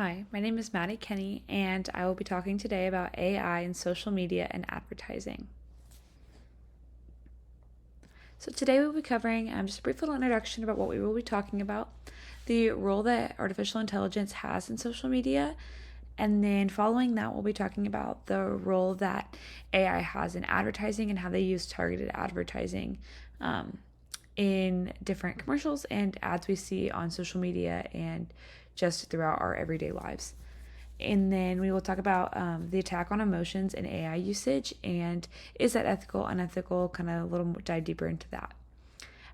Hi, my name is Maddie Kenny, and I will be talking today about AI in social media and advertising. So, today we'll be covering just a brief little introduction about what we will be talking about, the role that artificial intelligence has in social media, and then following that, we'll be talking about the role that AI has in advertising and how they use targeted advertising in different commercials and ads we see on social media and just throughout our everyday lives. And then we will talk about the attack on emotions and AI usage, and is that ethical, unethical, kind of a little dive deeper into that.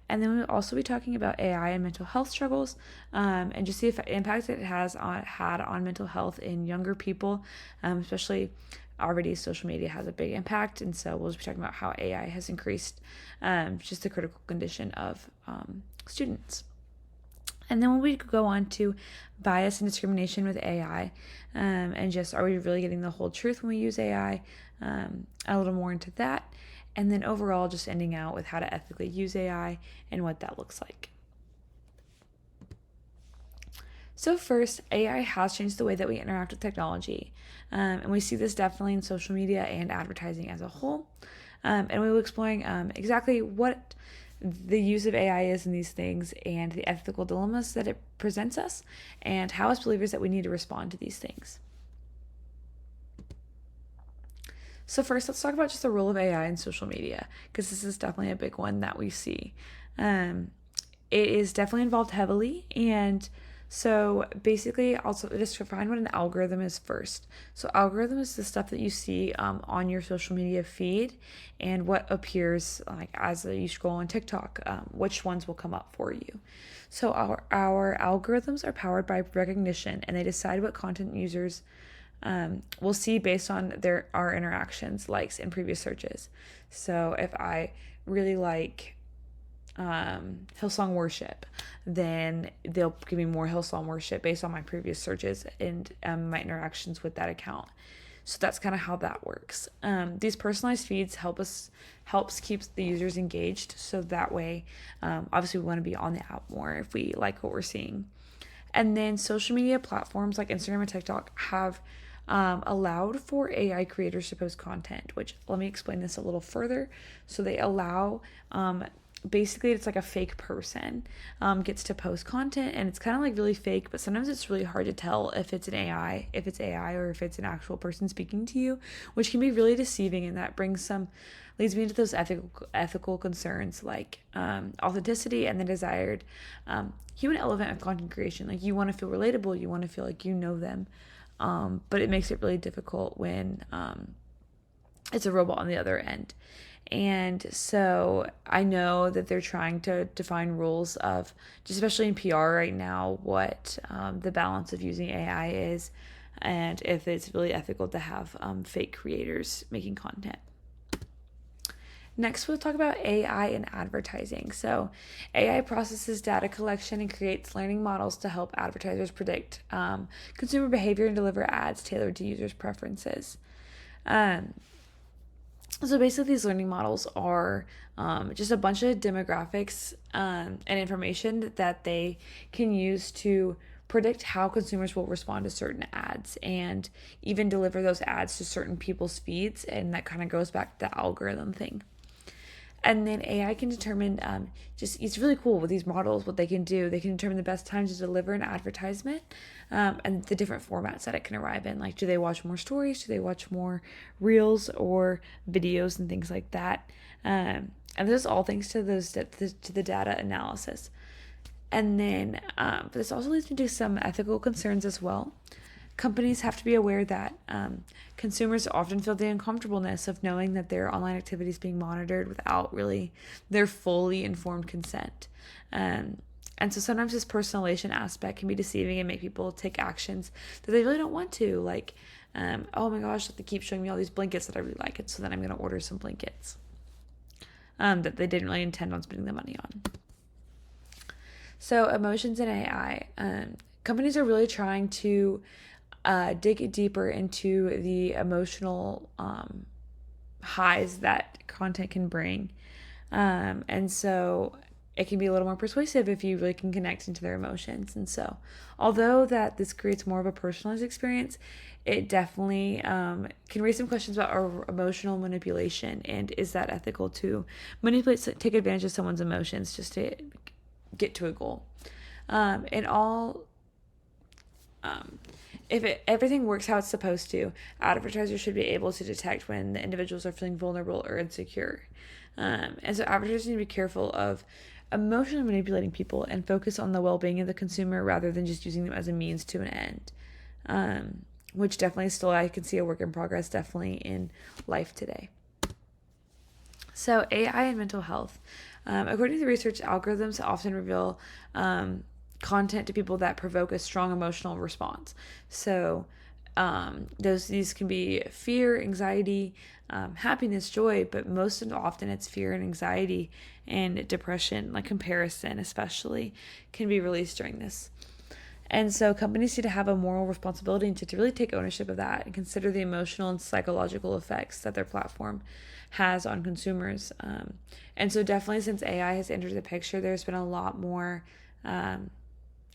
And then we'll also be talking about AI and mental health struggles, and just the impact it has had on mental health in younger people, especially already social media has a big impact. And so we'll just be talking about how AI has increased just the critical condition of students. And then when we go on to bias and discrimination with AI, and just are we really getting the whole truth when we use AI, a little more into that. And then overall, just ending out with how to ethically use AI and what that looks like. So, first, AI has changed the way that we interact with technology. And we see this definitely in social media and advertising as a whole. And we will be exploring exactly what the use of AI is in these things and the ethical dilemmas that it presents us, and how, as believers, that we need to respond to these things. So, first, let's talk about just the role of AI in social media, because this is definitely a big one that we see. Um, it is definitely involved heavily, and so basically, also just define what an algorithm is first. So, algorithm is the stuff that you see on your social media feed, and what appears like as you scroll on TikTok, which ones will come up for you. So, our algorithms are powered by recognition, and they decide what content users we'll see based on our interactions, likes, and previous searches. So if I really like Hillsong worship, then they'll give me more Hillsong worship based on my previous searches and my interactions with that account. So that's kind of how that works. These personalized feeds helps keep the users engaged. So that way, obviously, we want to be on the app more if we like what we're seeing. And then social media platforms like Instagram and TikTok have allowed for AI creators to post content, which let me explain this a little further. So they allow, basically, it's like a fake person gets to post content, and it's kind of like really fake, but sometimes it's really hard to tell if it's AI or if it's an actual person speaking to you, which can be really deceiving. And that leads me into those ethical concerns like authenticity and the desired human element of content creation. Like, you want to feel relatable, you want to feel like you know them, but it makes it really difficult when it's a robot on the other end. And so I know that they're trying to define rules of, just especially in PR right now, what the balance of using AI is, and if it's really ethical to have fake creators making content. Next, we'll talk about AI in advertising. So, AI processes data collection and creates learning models to help advertisers predict consumer behavior and deliver ads tailored to users' preferences. Um, so, basically, these learning models are just a bunch of demographics and information that they can use to predict how consumers will respond to certain ads and even deliver those ads to certain people's feeds. And that kind of goes back to the algorithm thing. And then AI can determine it's really cool with these models what they can do. They can determine the best time to deliver an advertisement, and the different formats that it can arrive in. Like, do they watch more stories? Do they watch more reels or videos and things like that? And this is all thanks to the data analysis. And then but this also leads me to some ethical concerns as well. Companies have to be aware that consumers often feel the uncomfortableness of knowing that their online activity is being monitored without really their fully informed consent. And so sometimes this personalization aspect can be deceiving and make people take actions that they really don't want to. Like, oh my gosh, they keep showing me all these blankets that I really like, and so then I'm going to order some blankets that they didn't really intend on spending the money on. So emotions in AI. Companies are really trying to dig deeper into the emotional highs that content can bring. And so it can be a little more persuasive if you really can connect into their emotions. And so, although that this creates more of a personalized experience, it definitely can raise some questions about our emotional manipulation, and is that ethical to manipulate, take advantage of someone's emotions just to get to a goal. And all if everything works how it's supposed to, advertisers should be able to detect when the individuals are feeling vulnerable or insecure. And so advertisers need to be careful of emotionally manipulating people and focus on the well-being of the consumer rather than just using them as a means to an end, which definitely still I can see a work in progress definitely in life today. So AI and mental health. According to the research, algorithms often reveal content to people that provoke a strong emotional response. So these can be fear, anxiety, happiness, joy, but most often it's fear and anxiety and depression, like comparison especially, can be released during this. And so companies need to have a moral responsibility to really take ownership of that and consider the emotional and psychological effects that their platform has on consumers. And so definitely since AI has entered the picture, there's been a lot more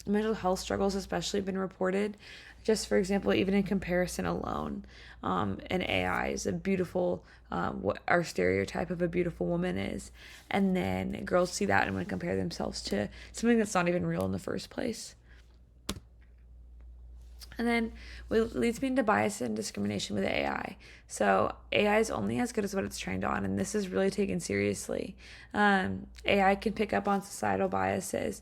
mental health struggles especially been reported. Just for example, even in comparison alone, an AI is a beautiful, what our stereotype of a beautiful woman is. And then girls see that and want to compare themselves to something that's not even real in the first place. And then it leads me into bias and discrimination with AI. So AI is only as good as what it's trained on, and this is really taken seriously. AI can pick up on societal biases,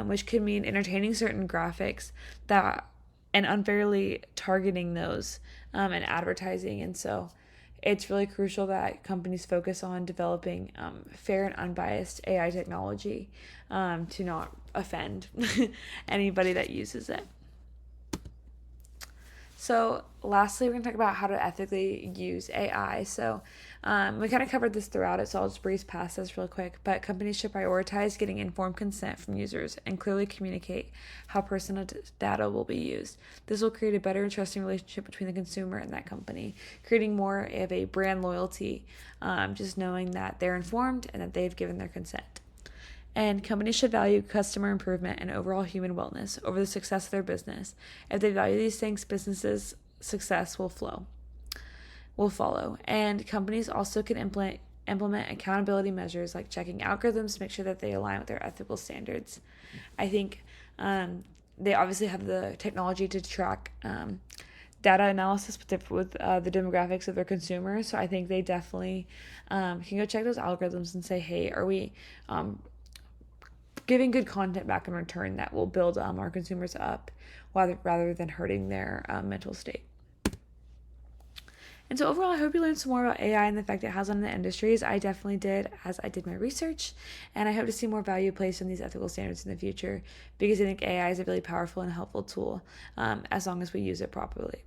which could mean entertaining certain graphics that and unfairly targeting those in advertising. And so it's really crucial that companies focus on developing fair and unbiased AI technology to not offend anybody that uses it. So lastly, we're going to talk about how to ethically use AI. So we kind of covered this throughout it, so I'll just breeze past this real quick. But companies should prioritize getting informed consent from users and clearly communicate how personal data will be used. This will create a better and trusting relationship between the consumer and that company, creating more of a brand loyalty, just knowing that they're informed and that they've given their consent. And companies should value customer improvement and overall human wellness over the success of their business. If they value these things, businesses' success will follow. And companies also can implement accountability measures like checking algorithms to make sure that they align with their ethical standards. I think they obviously have the technology to track data analysis with the demographics of their consumers. So I think they definitely can go check those algorithms and say, hey, are we giving good content back in return that will build our consumers up rather than hurting their mental state. And so overall, I hope you learned some more about AI and the effect it has on the industries. I definitely did as I did my research, and I hope to see more value placed on these ethical standards in the future because I think AI is a really powerful and helpful tool as long as we use it properly.